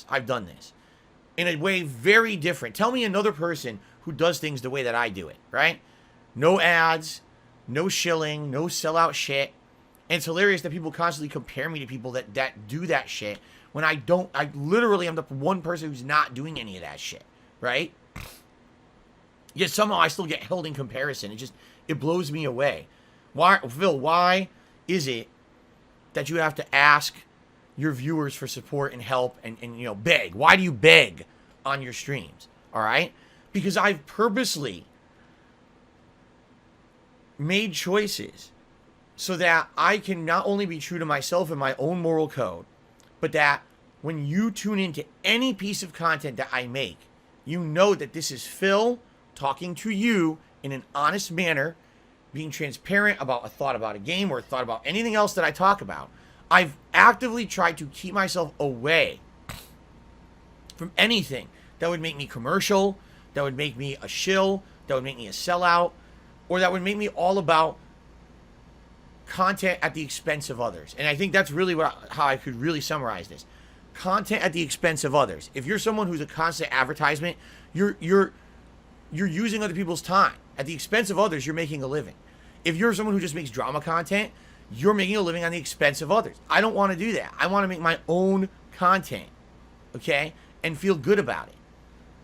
I've done this in a way very different. Tell me another person who does things the way that I do it, right? No ads, no shilling, no sellout shit. And it's hilarious that people constantly compare me to people that do that shit when I don't. I literally am the one person who's not doing any of that shit, right? Yet somehow I still get held in comparison. It blows me away. Why, Phil, why is it that you have to ask your viewers for support and help and beg? Why do you beg on your streams? All right? Because I've purposely made choices so that I can not only be true to myself and my own moral code, but that when you tune into any piece of content that I make, you know that this is Phil talking to you in an honest manner, being transparent about a thought about a game or a thought about anything else that I talk about. I've actively tried to keep myself away from anything that would make me commercial, that would make me a shill, that would make me a sellout, or that would make me all about content at the expense of others. And I think that's really how I could really summarize this. Content at the expense of others. If you're someone who's a constant advertisement, you're using other people's time. At the expense of others, you're making a living. If you're someone who just makes drama content, you're making a living on the expense of others. I don't want to do that. I want to make my own content, okay, and feel good about it.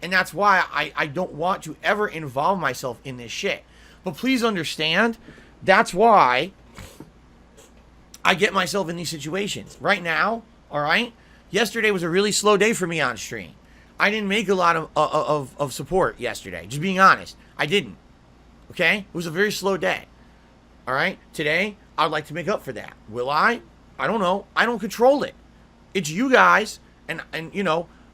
And that's why I don't want to ever involve myself in this shit. But please understand, that's why I get myself in these situations. Right now, all right, yesterday was a really slow day for me on stream. I didn't make a lot of support yesterday, just being honest. I didn't, okay? It was a very slow day, all right? Today, I'd like to make up for that. Will I? I don't know. I don't control it. It's you guys and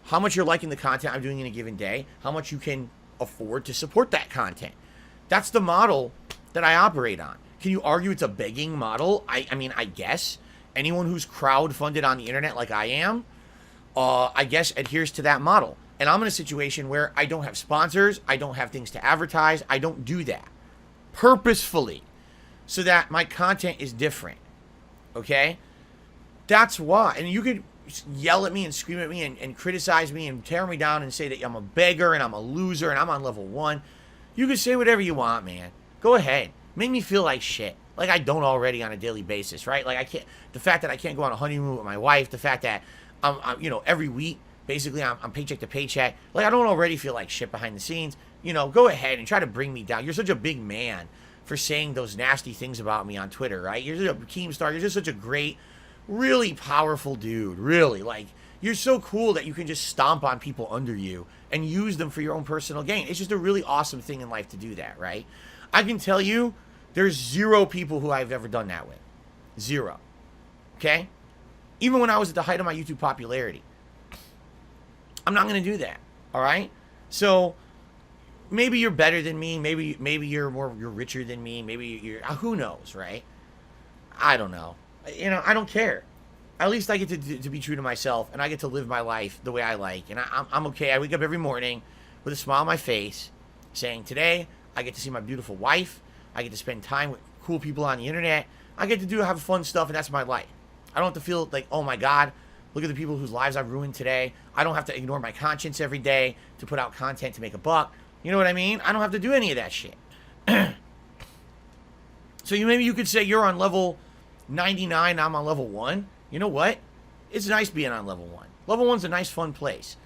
how much you're liking the content I'm doing in a given day, how much you can afford to support that content. That's the model that I operate on. Can you argue it's a begging model? I mean, I guess. Anyone who's crowdfunded on the internet like I am, I guess adheres to that model. And I'm in a situation where I don't have sponsors, I don't have things to advertise, I don't do that purposefully so that my content is different, okay? That's why. And you could yell at me and scream at me and criticize me and tear me down and say that I'm a beggar and I'm a loser and I'm on level 1. You can say whatever you want, man. Go ahead. Make me feel like shit. Like I don't already on a daily basis, right? Like I can't, the fact that I can't go on a honeymoon with my wife, the fact that I'm every week, basically I'm paycheck to paycheck. Like I don't already feel like shit behind the scenes. Go ahead and try to bring me down. You're such a big man for saying those nasty things about me on Twitter, right? You're such a Keemstar. You're just such a great, really powerful dude. Really, like you're so cool that you can just stomp on people under you and use them for your own personal gain. It's just a really awesome thing in life to do that, right? I can tell you, there's 0 people who I've ever done that with. 0. Okay? Even when I was at the height of my YouTube popularity. I'm not going to do that. All right? So, maybe you're better than me. Maybe you're richer than me. Maybe you're, who knows, right? I don't know. I don't care. At least I get to be true to myself, and I get to live my life the way I like. And I'm okay. I wake up every morning with a smile on my face, saying, today, I get to see my beautiful wife. I get to spend time with cool people on the internet. I get to have fun stuff, and that's my life. I don't have to feel like, oh my God, look at the people whose lives I've ruined today. I don't have to ignore my conscience every day to put out content to make a buck. You know what I mean? I don't have to do any of that shit. So maybe you could say you're on level 99, I'm on level 1. You know what? It's nice being on level 1. Level 1's a nice, fun place.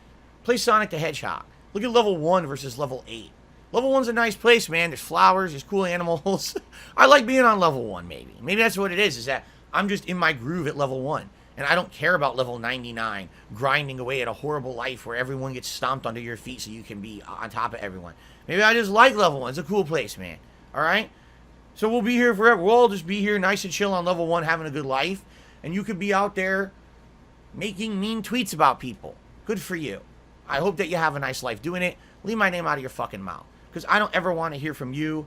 Play Sonic the Hedgehog. Look at level 1 versus level 8. Level 1's a nice place, man. There's flowers, there's cool animals. I like being on level 1, maybe. Maybe that's what it is that I'm just in my groove at level 1. And I don't care about level 99, grinding away at a horrible life where everyone gets stomped under your feet so you can be on top of everyone. Maybe I just like level 1. It's a cool place, man. All right? So we'll be here forever. We'll all just be here nice and chill on level 1, having a good life. And you could be out there making mean tweets about people. Good for you. I hope that you have a nice life doing it. Leave my name out of your fucking mouth. Because I don't ever want to hear from you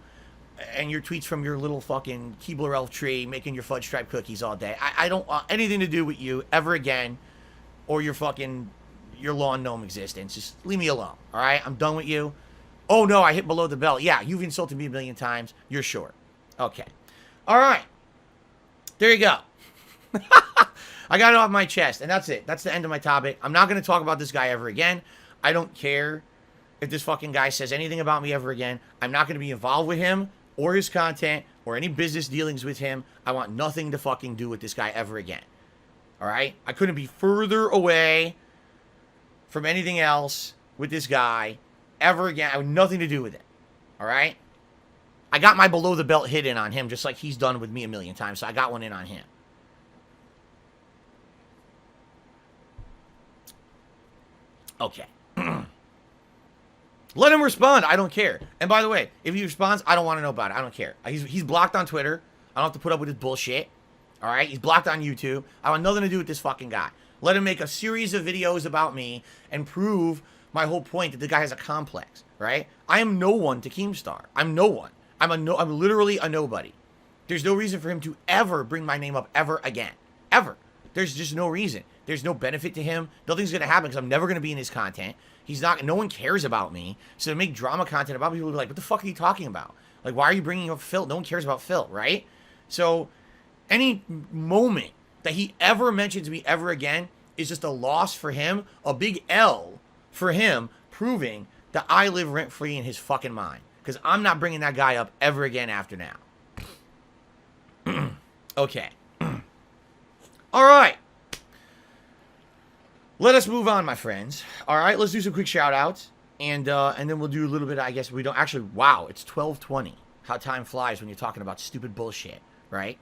and your tweets from your little fucking Keebler elf tree making your fudge stripe cookies all day. I don't want anything to do with you ever again, or your lawn gnome existence. Just leave me alone, all right? I'm done with you. Oh, no, I hit below the belt. Yeah, you've insulted me a million times. You're short. Okay. All right. There you go. I got it off my chest, and that's it. That's the end of my topic. I'm not going to talk about this guy ever again. I don't care if this fucking guy says anything about me ever again. I'm not going to be involved with him or his content or any business dealings with him. I want nothing to fucking do with this guy ever again. All right? I couldn't be further away from anything else with this guy ever again. I have nothing to do with it. All right? I got my below the belt hit in on him just like he's done with me a million times, so I got one in on him. Okay. Let him respond. I don't care. And by the way, if he responds, I don't want to know about it. I don't care. He's blocked on Twitter. I don't have to put up with his bullshit. All right? He's blocked on YouTube. I want nothing to do with this fucking guy. Let him make a series of videos about me and prove my whole point that the guy has a complex, right? I am no one to Keemstar. I'm no one. I'm literally a nobody. There's no reason for him to ever bring my name up ever again. Ever. There's just no reason. There's no benefit to him. Nothing's going to happen because I'm never going to be in his content. He's not, no one cares about me. So to make drama content about people, will be like, what the fuck are you talking about? Like, why are you bringing up Phil? No one cares about Phil, right? So any moment that he ever mentions me ever again is just a loss for him, a big L for him, proving that I live rent-free in his fucking mind. Because I'm not bringing that guy up ever again after now. Okay. All right. Let us move on, my friends. All right, let's do some quick shout-outs. And then we'll do a little bit, I guess, we don't actually, wow, it's 12:20. How time flies when you're talking about stupid bullshit, right?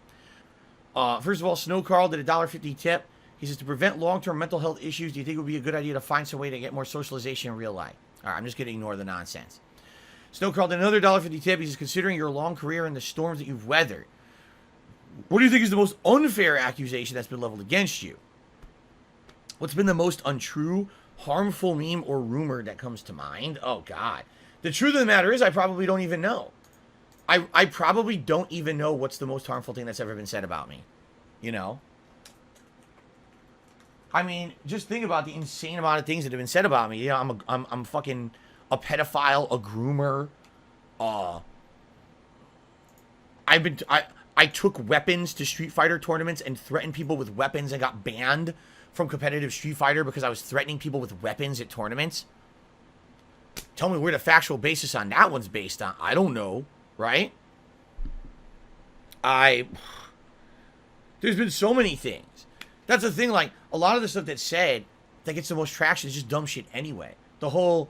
First of all, Snow Carl did a $1.50 tip. He says, to prevent long-term mental health issues, do you think it would be a good idea to find some way to get more socialization in real life? All right, I'm just going to ignore the nonsense. Snow Carl did another $1.50 tip. He says, considering your long career and the storms that you've weathered, what do you think is the most unfair accusation that's been leveled against you? What's been the most untrue, harmful meme or rumor that comes to mind? Oh, God. The truth of the matter is I probably don't even know. I probably don't even know what's the most harmful thing that's ever been said about me. You know? I mean, just think about the insane amount of things that have been said about me. You know, I'm fucking a pedophile, a groomer. I took weapons to Street Fighter tournaments and threatened people with weapons and got banned from competitive Street Fighter because I was threatening people with weapons at tournaments. Tell me where the factual basis on that one's based on. I don't know, right? There's been so many things. That's the thing, like, a lot of the stuff that's said that gets the most traction is just dumb shit anyway. The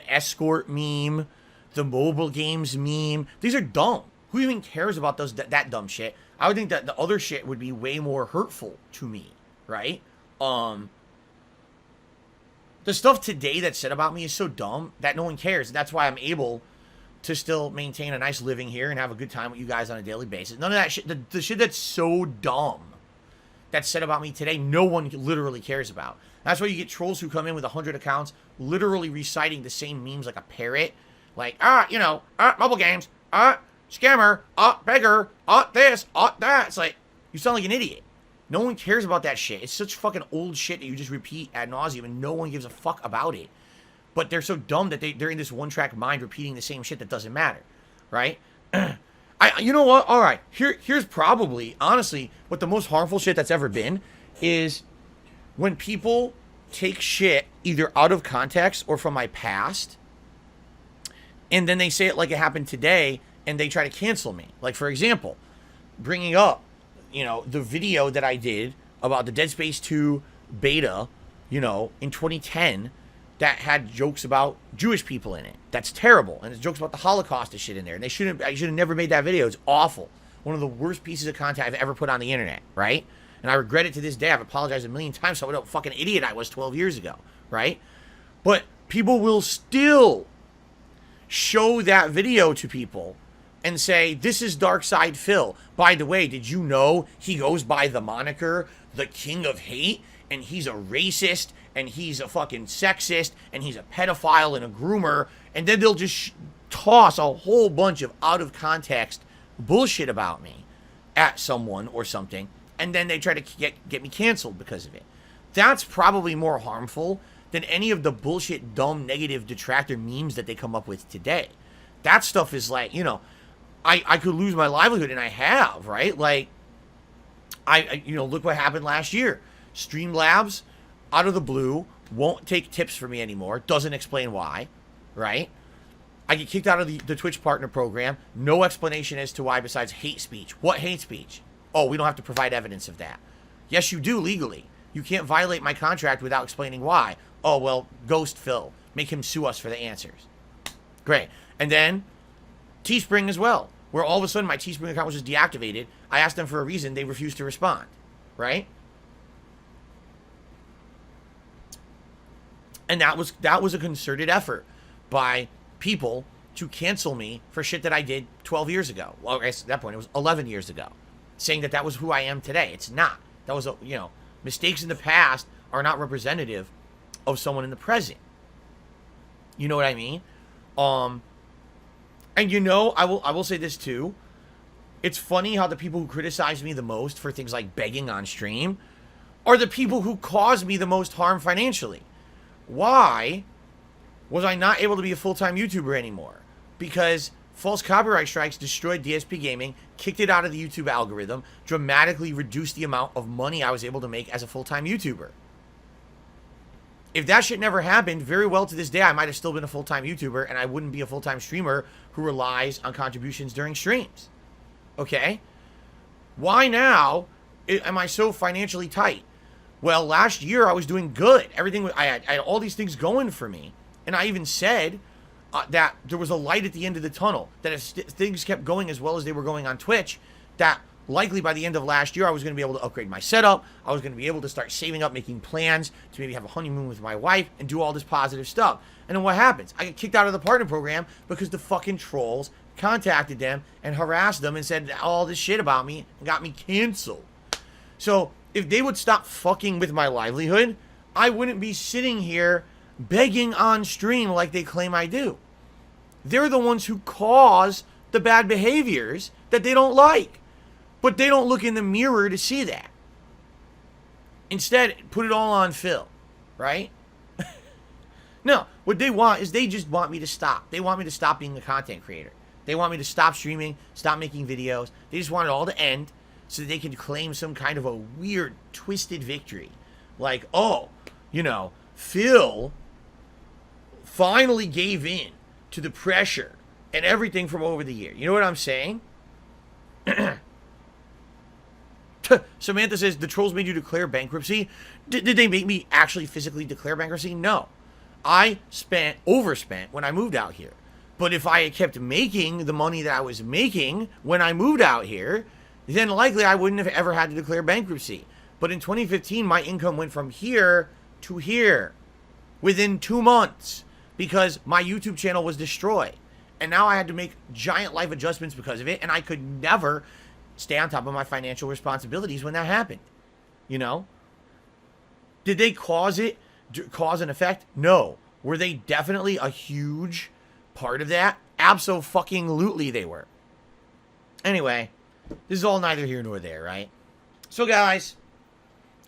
escort meme, the mobile games meme, these are dumb. Who even cares about that dumb shit? I would think that the other shit would be way more hurtful to me, right? The stuff today that's said about me is so dumb that no one cares. That's why I'm able to still maintain a nice living here and have a good time with you guys on a daily basis. None of that shit, the shit that's so dumb that's said about me today, no one literally cares about. That's why you get trolls who come in with 100 accounts, literally reciting the same memes like a parrot. Like, mobile games, scammer, beggar, this, that. It's like, you sound like an idiot. No one cares about that shit. It's such fucking old shit that you just repeat ad nauseum and no one gives a fuck about it. But they're so dumb that they're in this one-track mind repeating the same shit that doesn't matter, right? You know what? All right. Here's probably, honestly, what the most harmful shit that's ever been is when people take shit either out of context or from my past, and then they say it like it happened today, and they try to cancel me. Like, for example, bringing up, the video that I did about the Dead Space 2 beta, in 2010, that had jokes about Jewish people in it. That's terrible. And there's jokes about the Holocaust and shit in there. And I should have never made that video. It's awful. One of the worst pieces of content I've ever put on the internet, right? And I regret it to this day. I've apologized a million times for what a fucking idiot I was 12 years ago, right? But people will still show that video to people and say, this is Darkside Phil. By the way, did you know he goes by the moniker, the King of Hate, and he's a racist, and he's a fucking sexist, and he's a pedophile and a groomer, and then they'll just toss a whole bunch of out-of-context bullshit about me at someone or something, and then they try to get me canceled because of it. That's probably more harmful than any of the bullshit, dumb, negative detractor memes that they come up with today. That stuff is like, I could lose my livelihood, and I have, right? Like, look what happened last year. Streamlabs, out of the blue, won't take tips from me anymore. Doesn't explain why, right? I get kicked out of the Twitch partner program. No explanation as to why besides hate speech. What hate speech? Oh, we don't have to provide evidence of that. Yes, you do legally. You can't violate my contract without explaining why. Oh, well, ghost Phil. Make him sue us for the answers. Great. And then Teespring as well, where all of a sudden my Teespring account was just deactivated. I asked them for a reason. They refused to respond. Right? And that was a concerted effort by people to cancel me for shit that I did 12 years ago. Well, I guess at that point it was 11 years ago. Saying that was who I am today. It's not. That was, mistakes in the past are not representative of someone in the present. You know what I mean? And I will say this too. It's funny how the people who criticize me the most for things like begging on stream are the people who cause me the most harm financially. Why was I not able to be a full-time YouTuber anymore? Because false copyright strikes destroyed DSP Gaming, kicked it out of the YouTube algorithm, dramatically reduced the amount of money I was able to make as a full-time YouTuber. If that shit never happened, very well to this day, I might have still been a full-time YouTuber and I wouldn't be a full-time streamer who relies on contributions during streams. Okay? Why now am I so financially tight? Well, last year I was doing good. I had all these things going for me. And I even said that there was a light at the end of the tunnel. That if things kept going as well as they were going on Twitch, that likely by the end of last year I was going to be able to upgrade my setup. I was going to be able to start saving up, making plans to maybe have a honeymoon with my wife and do all this positive stuff. And then what happens? I get kicked out of the partner program because the fucking trolls contacted them and harassed them and said all this shit about me and got me canceled. So if they would stop fucking with my livelihood, I wouldn't be sitting here begging on stream like they claim I do. They're the ones who cause the bad behaviors that they don't like. But they don't look in the mirror to see that. Instead, put it all on Phil, right? No, what they want is they just want me to stop. They want me to stop being a content creator. They want me to stop streaming, stop making videos. They just want it all to end so that they can claim some kind of a weird, twisted victory. Like, oh, Phil finally gave in to the pressure and everything from over the year. You know what I'm saying? Samantha says, the trolls made you declare bankruptcy. Did they make me actually physically declare bankruptcy? No. I overspent when I moved out here. But if I had kept making the money that I was making when I moved out here, then likely I wouldn't have ever had to declare bankruptcy. But in 2015, my income went from here to here within 2 months because my YouTube channel was destroyed. And now I had to make giant life adjustments because of it, and I could never stay on top of my financial responsibilities when that happened. Did they cause an effect? No. Were they definitely a huge part of that? Abso-fucking-lutely they were. Anyway, this is all neither here nor there, right? So guys,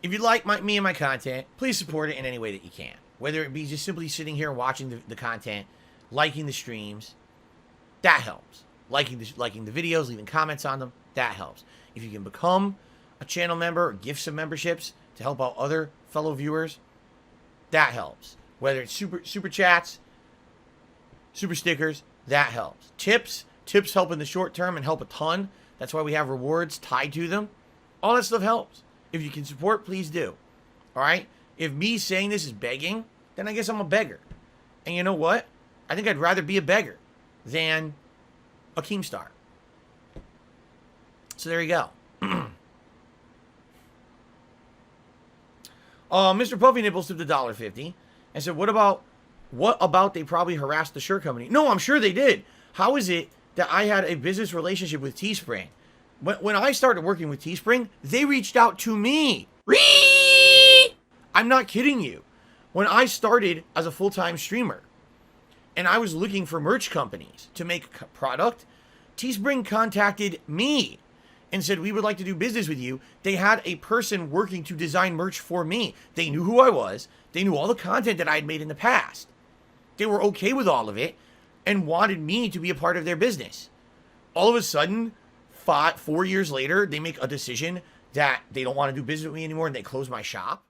if you like me and my content, please support it in any way that you can. Whether it be just simply sitting here and watching the content, liking the streams, that helps. Liking the videos, leaving comments on them, that helps. If you can become a channel member or gift some memberships to help out other fellow viewers, that helps. Whether it's super chats, super stickers, that helps. Tips help in the short term and help a ton. That's why we have rewards tied to them. All that stuff helps. If you can support, please do. All right? If me saying this is begging, then I guess I'm a beggar. And you know what? I think I'd rather be a beggar than a Keemstar. So there you go. Mr. Puffy Nipples tipped $1.50 and said, what about they probably harassed the shirt company? No, I'm sure they did. How is it that I had a business relationship with Teespring? When I started working with Teespring, they reached out to me. I'm not kidding you. When I started as a full-time streamer and I was looking for merch companies to make product, Teespring contacted me and said, we would like to do business with you. They had a person working to design merch for me. They knew who I was. They knew all the content that I had made in the past. They were okay with all of it and wanted me to be a part of their business. All of a sudden, 4 years later, they make a decision that they don't want to do business with me anymore and they close my shop.